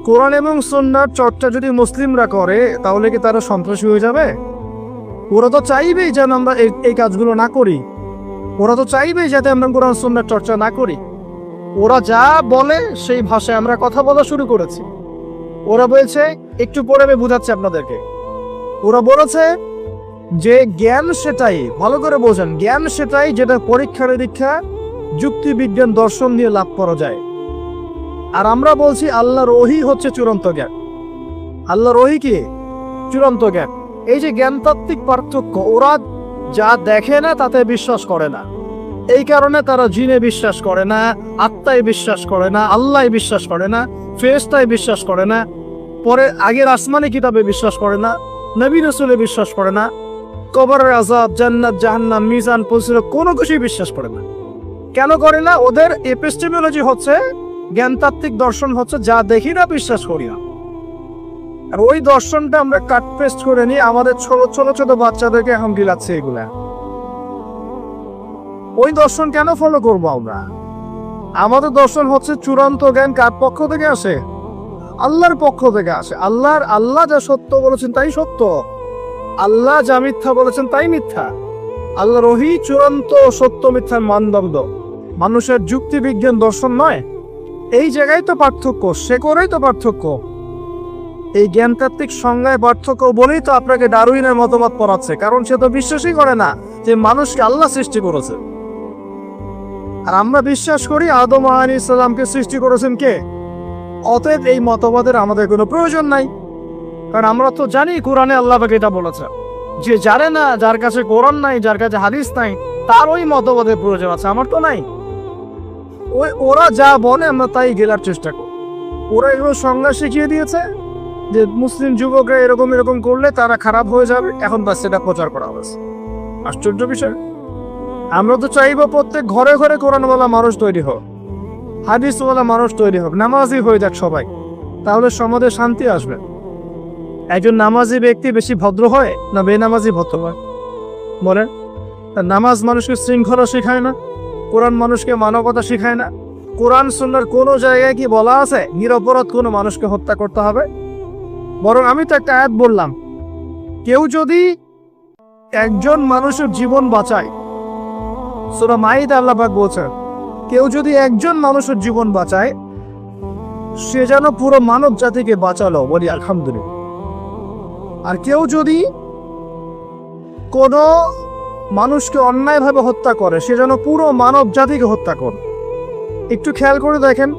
কোরআন এবং সুন্নাহর চর্চা যদি মুসলিমরা করে তাহলে কি তারা সন্ত্রাসী হয়ে যাবে? ওরা তো চাইবেই যেন আমরা এই কাজগুলো না করি। ওরা তো চাইবেই যাতে আমরা কোরআন সুন্নাহর চর্চা না করি। ওরা যা বলে সেই ভাষায় আমরা কথা বলা শুরু করেছি। ওরা বলছে, একটু পরে আমি বুঝাচ্ছি আপনাদেরকে। ওরা বলেছে যে জ্ঞান সেটাই, ভালো করে বোঝেন, জ্ঞান সেটাই যেটা পরীক্ষা নিরীক্ষা যুক্তি বিজ্ঞান দর্শন দিয়ে লাভ করা যায়। আর আমরা বলছি আল্লাহর ওহী হচ্ছে চূড়ান্ত জ্ঞান। আল্লাহর ওহী কি? চূড়ান্ত জ্ঞান। এই যে জ্ঞানতাত্ত্বিক পার্থক্য, ওরা যা দেখে না তাতে বিশ্বাস করে না। এই কারণে তারা জিনে বিশ্বাস করে না, আত্মায় বিশ্বাস করে না, আল্লাহ বিশ্বাস করে না, ফেরেশতায় বিশ্বাস করে না, পরে আগের আসমানি কিতাবে বিশ্বাস করে না, নবী রাসূলে বিশ্বাস করে না, কবরের আযাব, জান্নাত, জাহান্নাম, মিজান, ফজিলত কোনো কিছুই বিশ্বাস করে না। কেন করে না? ওদের এপিস্টেমোলজি হচ্ছে, জ্ঞানতাত্ত্বিক দর্শন হচ্ছে যা দেখি না বিশ্বাস করি না। আর ওই দর্শনটা আমরা কাট পেস্ট করে নিয়ে আমাদের ছোট ছোট বাচ্চাদেরকে এখন গিলাচ্ছে এগুলা। ওই দর্শন কেন ফলো করবো আমরা? আমাদের দর্শন হচ্ছে চূড়ান্ত জ্ঞান কার পক্ষ থেকে আসে? আল্লাহর পক্ষ থেকে আসে। আল্লাহ যা সত্য বলেছেন তাই সত্য, আল্লাহ যা মিথ্যা বলেছেন তাই মিথ্যা। আল্লাহর ওহী চূড়ান্ত সত্য মিথ্যার মানদণ্ড, মানুষের যুক্তি বিজ্ঞান দর্শন নয়। এই জায়গায় তো পার্থক্য, সে করেই তো পার্থক্য। এই জ্ঞানতাত্ত্বিক সংজ্ঞায় পার্থক্য বলেই তো আপনাকে ডারউইনের মতবাদ পড়াচ্ছে, কারণ সে তো বিশ্বাসই করে না যে মানুষকে আল্লাহ সৃষ্টি করেছে। আর আমরা বিশ্বাস করি আদম আলাইহিস সালামকে সৃষ্টি করেছেন কে। অতএব এই মতবাদের আমাদের কোনো প্রয়োজন নাই, কারণ আমরা তো জানি কোরআনে আল্লাহ পাক এটা বলেছে। যে জানে না, যার কাছে কোরআন নাই, যার কাছে হাদিস নাই, তার ওই মতবাদের প্রয়োজন আছে, আমার তো নাই। ওরা যা বলে আমরা তাই গেলার চেষ্টা করি। ওরা এগুলো সংজ্ঞা শিখিয়ে দিয়েছে যে মুসলিম যুবকরা এরকম এরকম করলে তারা খারাপ হয়ে যাবে, এখন বাস সেটা প্রচার করা হয়েছে। আশ্চর্য বিষয়। আমরা তো চাইবো প্রত্যেক ঘরে ঘরে কোরআনওয়ালা মানুষ তৈরি হোক, হাদিসওয়ালা মানুষ তৈরি হোক, নামাজি হয়ে যাক সবাই, তাহলে সমাজে শান্তি আসবে। একজন নামাজি ব্যক্তি বেশি ভদ্র হয় না বেনামাজি ভদ্র হয়? বলেন। নামাজ মানুষকে শৃঙ্খলা শেখায় না, কোরআন মানুষকে মানবতা শেখায় না। কোরআন সুন্নাহর কোনো জায়গায় কি বলা আছে নিরপরাধ কোনো মানুষকে হত্যা করতে হবে? বরং আমি তো একটা আয়াত বললাম, কেউ যদি একজন মানুষের জীবন বাঁচায়, সূরা মাইদা আল্লাহ পাক বলছেন, কেউ যদি একজন মানুষের জীবন বাঁচায় সে যেন পুরো মানব জাতিকে বাঁচালো, বলি আলহামদুলিল্লাহ। আর কেউ যদি কোনো মানুষকে অন্যায়ভাবে হত্যা করে সে যেন পুরো মানব জাতিকে হত্যা করে। একটু খেয়াল করে দেখেন,